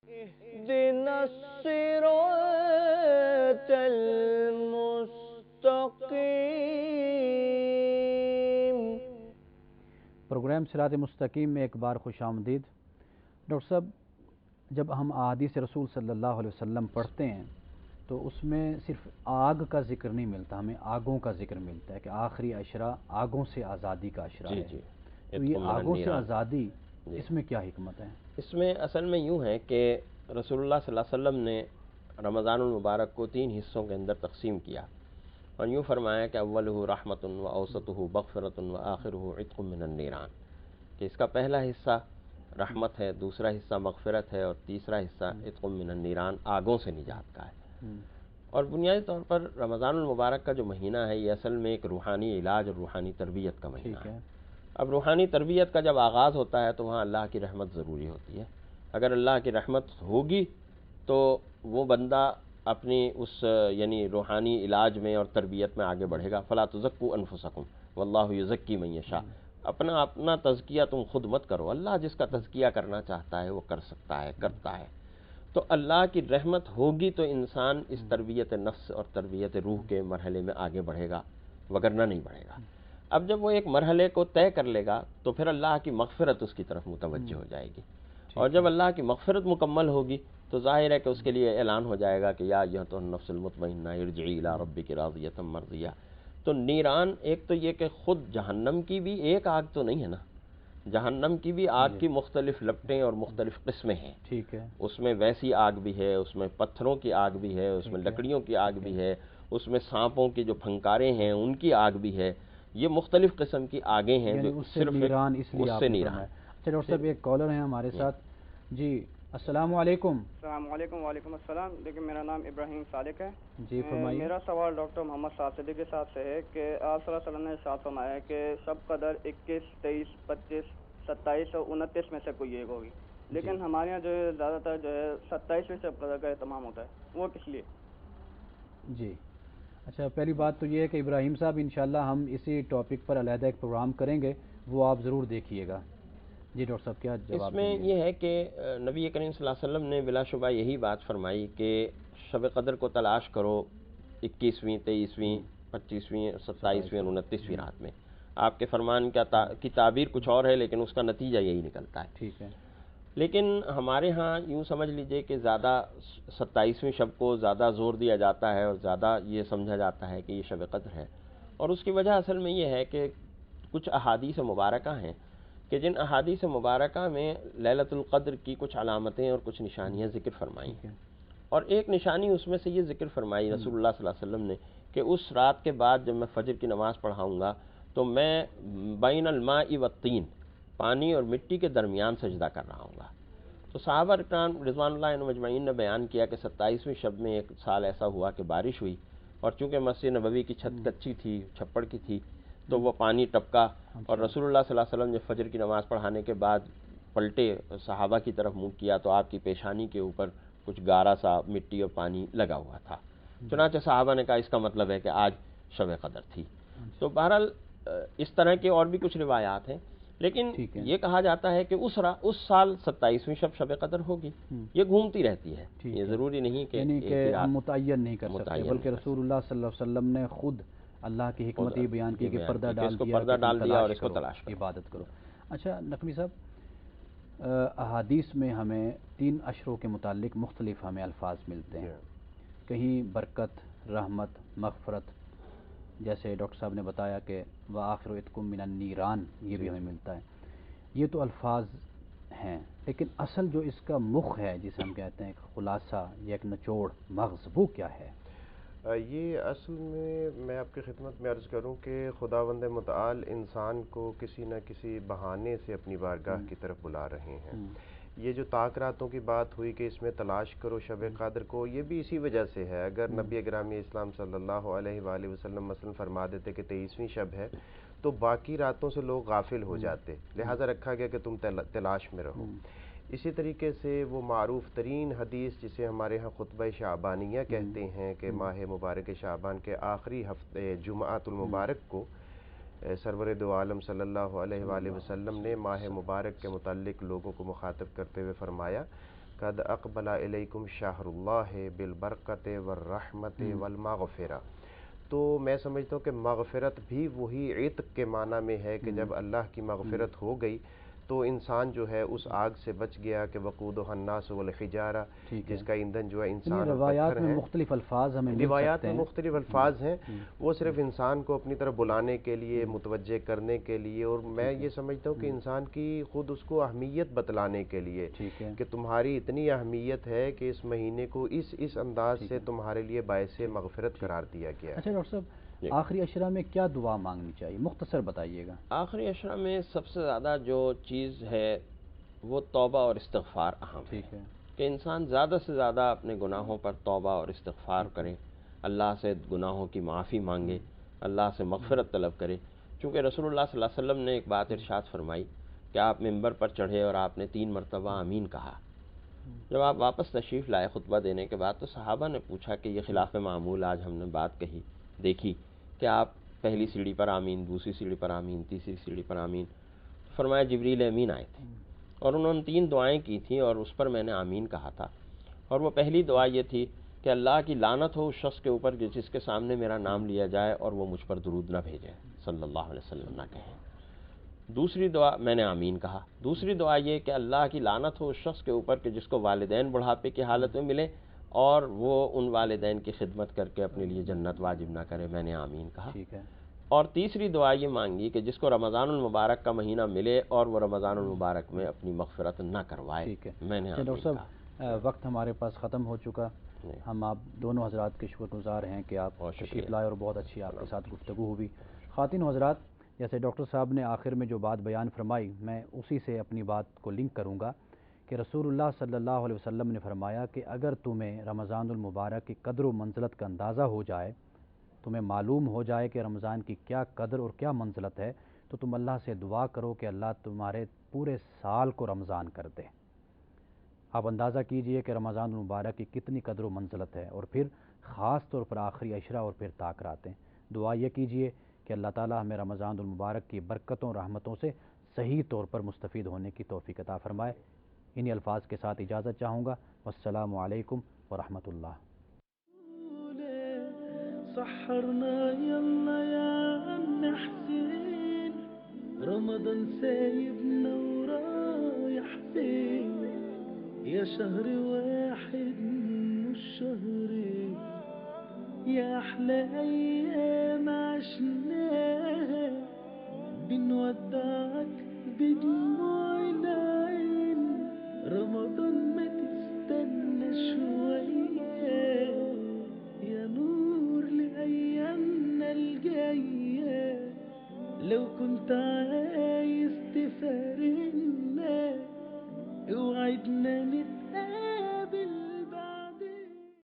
اهدنا الصراط المستقیم۔ پروگرام صراط مستقیم میں ایک بار خوش آمدید۔ ڈاکٹر صاحب، جب ہم احادیث رسول صلی اللہ علیہ وسلم پڑھتے ہیں تو اس میں صرف آگ کا ذکر نہیں ملتا، ہمیں آگوں کا ذکر ملتا ہے کہ آخری عشرہ آگوں سے آزادی کا عشرہ ہے۔ تو یہ آگوں سے آزادی، اس میں کیا حکمت ہے؟ اس میں اصل میں یوں ہے کہ رسول اللہ صلی اللہ علیہ وسلم نے رمضان المبارک کو 3 حصوں کے اندر تقسیم کیا اور یوں فرمایا کہ اولہ رحمۃ و اوسطہ مغفرۃ و آخرہ عتق من النیران، کہ اس کا پہلا حصہ رحمت ہے، دوسرا حصہ مغفرت ہے اور تیسرا حصہ عتق من النیران، آگوں سے نجات کا ہے۔ اور بنیادی طور پر رمضان المبارک کا جو مہینہ ہے یہ اصل میں ایک روحانی علاج اور روحانی تربیت کا مہینہ ہے۔ اب روحانی تربیت کا جب آغاز ہوتا ہے تو وہاں اللہ کی رحمت ضروری ہوتی ہے۔ اگر اللہ کی رحمت ہوگی تو وہ بندہ اپنی اس یعنی روحانی علاج میں اور تربیت میں آگے بڑھے گا۔ فلا تزکوا انفسکم واللہ یزکی من یشاء، اپنا تزکیہ تم خود مت کرو، اللہ جس کا تزکیہ کرنا چاہتا ہے وہ کر سکتا ہے، کرتا ہے۔ تو اللہ کی رحمت ہوگی تو انسان اس تربیت نفس اور تربیت روح کے مرحلے میں آگے بڑھے گا، وگرنہ نہیں بڑھے گا۔ اب جب وہ ایک مرحلے کو طے کر لے گا تو پھر اللہ کی مغفرت اس کی طرف متوجہ ہو جائے گی، اور جب اللہ کی مغفرت مکمل ہوگی تو ظاہر ہے کہ اس کے لیے اعلان ہو جائے گا کہ یا ایھا النفس المطمئنہ ارجعی الی ربک راضیۃ مرضیہ۔ تو نیران، ایک تو یہ کہ خود جہنم کی بھی ایک آگ تو نہیں ہے نا، جہنم کی بھی آگ کی مختلف لپٹیں اور مختلف قسمیں ہیں۔ ٹھیک ہے، اس میں ویسی آگ بھی ہے، اس میں پتھروں کی آگ بھی ہے، اس میں لکڑیوں کی آگ بھی ہے، اس میں سانپوں کی جو پھنکاریں ہیں ان کی آگ بھی ہے۔ یہ مختلف قسم کی آگیں ہیں جو صرف نیران، اس لیے اس سے نیران۔ اچھا ڈاکٹر صاحب، ایک کالر ہیں ہمارے ساتھ جی، السلام علیکم۔ السلام علیکم۔ وعلیکم السلام۔ دیکھیں، میرا نام ابراہیم صادق ہے جی فرمائیے۔ میرا سوال ڈاکٹر محمد صادق کے صاحب سے ہے کہ آپ صلی اللہ علیہ وسلم نے ارشاد فرمایا ہے کہ شب قدر 21، 23، 25، 27 اور 29 میں سے کوئی ایک ہوگی، لیکن ہمارے یہاں جو ہے زیادہ تر جو ہے 27 میں شب قدر کا اہتمام ہوتا ہے، وہ کس لیے؟ جی اچھا، پہلی بات تو یہ ہے کہ ابراہیم صاحب انشاءاللہ ہم اسی ٹاپک پر علیحدہ ایک پروگرام کریں گے، وہ آپ ضرور دیکھیے گا۔ جی ڈاکٹر صاحب، کیا جواب؟ اس میں یہ ہے کہ نبی کریم صلی اللہ علیہ وسلم نے بلا شبہ یہی بات فرمائی کہ شب قدر کو تلاش کرو 21ویں، 23ویں، 25ویں، 27ویں اور 29ویں رات میں۔ آپ کے فرمان کی تعبیر کچھ اور ہے لیکن اس کا نتیجہ یہی نکلتا ہے۔ ٹھیک ہے، لیکن ہمارے ہاں یوں سمجھ لیجئے کہ زیادہ 27ویں شب کو زیادہ زور دیا جاتا ہے اور زیادہ یہ سمجھا جاتا ہے کہ یہ شب قدر ہے، اور اس کی وجہ اصل میں یہ ہے کہ کچھ احادیث مبارکہ ہیں کہ جن احادیث مبارکہ میں لیلۃ القدر کی کچھ علامتیں اور کچھ نشانیاں ذکر فرمائی ہیں، اور ایک نشانی اس میں سے یہ ذکر فرمائی رسول اللہ صلی اللہ علیہ وسلم نے کہ اس رات کے بعد جب میں فجر کی نماز پڑھاؤں گا تو میں بین الماء والطین، پانی اور مٹی کے درمیان سجدہ کر رہا ہوں گا۔ تو صحابہ کرام رضوان اللہ عنہم اجمعین نے بیان کیا کہ 27ویں شب میں ایک سال ایسا ہوا کہ بارش ہوئی، اور چونکہ مسجد نبوی کی چھت کچی تھی، چھپڑ کی تھی، تو وہ پانی ٹپکا، اور رسول اللہ صلی اللہ علیہ وسلم نے فجر کی نماز پڑھانے کے بعد پلٹے، صحابہ کی طرف منہ کیا تو آپ کی پیشانی کے اوپر کچھ گارا سا مٹی اور پانی لگا ہوا تھا۔ چنانچہ صحابہ نے کہا اس کا مطلب ہے کہ آج شب قدر تھی۔ تو بہرحال اس طرح کے اور بھی کچھ روایات ہیں، لیکن یہ کہا جاتا ہے کہ اس سال 27ویں شب قدر ہوگی، یہ گھومتی رہتی ہے، یہ ضروری نہیں کہ یعنی کہ ہم متعین نہیں کر سکتے، بلکہ رسول اللہ صلی اللہ علیہ وسلم نے خود اللہ کی حکمت یہ بیان کی کہ پردہ ڈال دیا اور اس کو تلاش کرو، عبادت کرو۔ اچھا نقوی صاحب، احادیث میں ہمیں 3 عشروں کے متعلق مختلف ہمیں الفاظ ملتے ہیں، کہیں برکت، رحمت، مغفرت، جیسے ڈاکٹر صاحب نے بتایا کہ وآخر عتقکم من النیران، یہ بھی ہمیں ملتا ہے۔ یہ تو الفاظ ہیں، لیکن اصل جو اس کا مخ ہے جسے ہم کہتے ہیں ایک خلاصہ یا ایک نچوڑ، مغز، وہ کیا ہے؟ یہ اصل میں آپ کی خدمت میں عرض کروں کہ خداوند متعال انسان کو کسی نہ کسی بہانے سے اپنی بارگاہ کی طرف بلا رہے ہیں۔ یہ جو طاق راتوں کی بات ہوئی کہ اس میں تلاش کرو شب قدر کو، یہ بھی اسی وجہ سے ہے۔ اگر نبی گرامی اسلام صلی اللہ علیہ وآلہ وسلم مثلا فرما دیتے کہ 23ویں شب ہے تو باقی راتوں سے لوگ غافل ہو جاتے، لہٰذا رکھا گیا کہ تم تلاش میں رہو۔ اسی طریقے سے وہ معروف ترین حدیث جسے ہمارے ہاں خطبہ شعبانیہ کہتے ہیں کہ ماہ مبارک شعبان کے آخری ہفتے جمعۃ المبارک کو سرور دو عالم صلی اللہ علیہ وآلہ وسلم نے ماہ مبارک کے متعلق لوگوں کو مخاطب کرتے ہوئے فرمایا، قد اقبل الیکم شہر اللہ بالبرکت والرحمت والمغفرہ. تو میں سمجھتا ہوں کہ مغفرت بھی وہی عتق کے معنی میں ہے کہ جب اللہ کی مغفرت ہو گئی تو انسان جو ہے اس آگ سے بچ گیا کہ وقودها الناس والحجارہ، جس کا ایندھن جو ہے انسان اور روایات پتھر میں ہیں. مختلف الفاظ ہمیں روایات میں مختلف الفاظ ہیں، وہ صرف انسان کو اپنی طرف بلانے کے لیے، متوجہ کرنے کے لیے، اور میں یہ سمجھتا ہوں کہ انسان کی خود اس کو اہمیت بتلانے کے لیے کہ تمہاری اتنی اہمیت ہے کہ اس مہینے کو اس انداز سے تمہارے لیے باعث مغفرت قرار دیا گیا ہے. اچھا ڈاکٹر صاحب، آخری عشرہ میں کیا دعا مانگنی چاہیے، مختصر بتائیے گا. آخری عشرہ میں سب سے زیادہ جو چیز ہے وہ توبہ اور استغفار اہم ہے کہ انسان زیادہ سے زیادہ اپنے گناہوں پر توبہ اور استغفار کرے، اللہ سے گناہوں کی معافی مانگے، اللہ سے مغفرت طلب کرے. چونکہ رسول اللہ صلی اللہ علیہ وسلم نے ایک بات ارشاد فرمائی کہ آپ ممبر پر چڑھے اور آپ نے 3 مرتبہ آمین کہا. جب آپ واپس تشریف لائے خطبہ دینے کے بعد تو صحابہ نے پوچھا کہ یہ خلاف معمول آج ہم نے بات کہی دیکھی کہ آپ پہلی سیڑھی پر آمین، دوسری سیڑھی پر آمین، تیسری سیڑھی پر آمین. فرمایا جبریل امین آئے تھے اور انہوں نے 3 دعائیں کی تھیں اور اس پر میں نے آمین کہا تھا. اور وہ پہلی دعا یہ تھی کہ اللہ کی لعنت ہو اس شخص کے اوپر جس کے سامنے میرا نام لیا جائے اور وہ مجھ پر درود نہ بھیجے، صلی اللہ علیہ وسلم نہ کہیں. دوسری دعا میں نے آمین کہا. دوسری دعا یہ کہ اللہ کی لعنت ہو اس شخص کے اوپر کہ جس کو والدین بڑھاپے کی حالت میں ملے اور وہ ان والدین کی خدمت کر کے اپنے لیے جنت واجب نہ کرے، میں نے آمین کہا. اور تیسری دعا یہ مانگی کہ جس کو رمضان المبارک کا مہینہ ملے اور وہ رمضان المبارک میں اپنی مغفرت نہ کروائے، میں نے آمین کہا. ڈاکٹر صاحب، وقت ہمارے پاس ختم ہو چکا. ہم آپ دونوں حضرات کے شکر گزار ہیں کہ آپ تشریف لائے اور بہت اچھی آپ کے ساتھ گفتگو ہوئی. خواتین و حضرات، جیسے ڈاکٹر صاحب نے آخر میں جو بات بیان فرمائی، میں اسی سے اپنی بات کو لنک کروں گا کہ رسول اللہ صلی اللہ علیہ وسلم نے فرمایا کہ اگر تمہیں رمضان المبارک کی قدر و منزلت کا اندازہ ہو جائے، تمہیں معلوم ہو جائے کہ رمضان کی کیا قدر اور کیا منزلت ہے، تو تم اللہ سے دعا کرو کہ اللہ تمہارے پورے سال کو رمضان کر دے. آپ اندازہ کیجئے کہ رمضان المبارک کی کتنی قدر و منزلت ہے، اور پھر خاص طور پر آخری عشرہ اور پھر تاکراتیں. دعا یہ کیجئے کہ اللہ تعالی ہمیں رمضان المبارک کی برکتوں اور رحمتوں سے صحیح طور پر مستفید ہونے کی توفیق عطا فرمائے. انہی الفاظ کے ساتھ اجازت چاہوں گا. والسلام علیکم ورحمۃ اللہ. سحرنا يلا يا عم حسين، رمضان سايبنا ورايح فين؟ يا شهر واحد من الشهرين، يا أحلى أيام عشناها، بنودعك بدموع العين. رمضان ما تستنى شوية، يا نور لأيامنا الجاية. لو كنت عايز تفارقنا اوعدنا نتقابل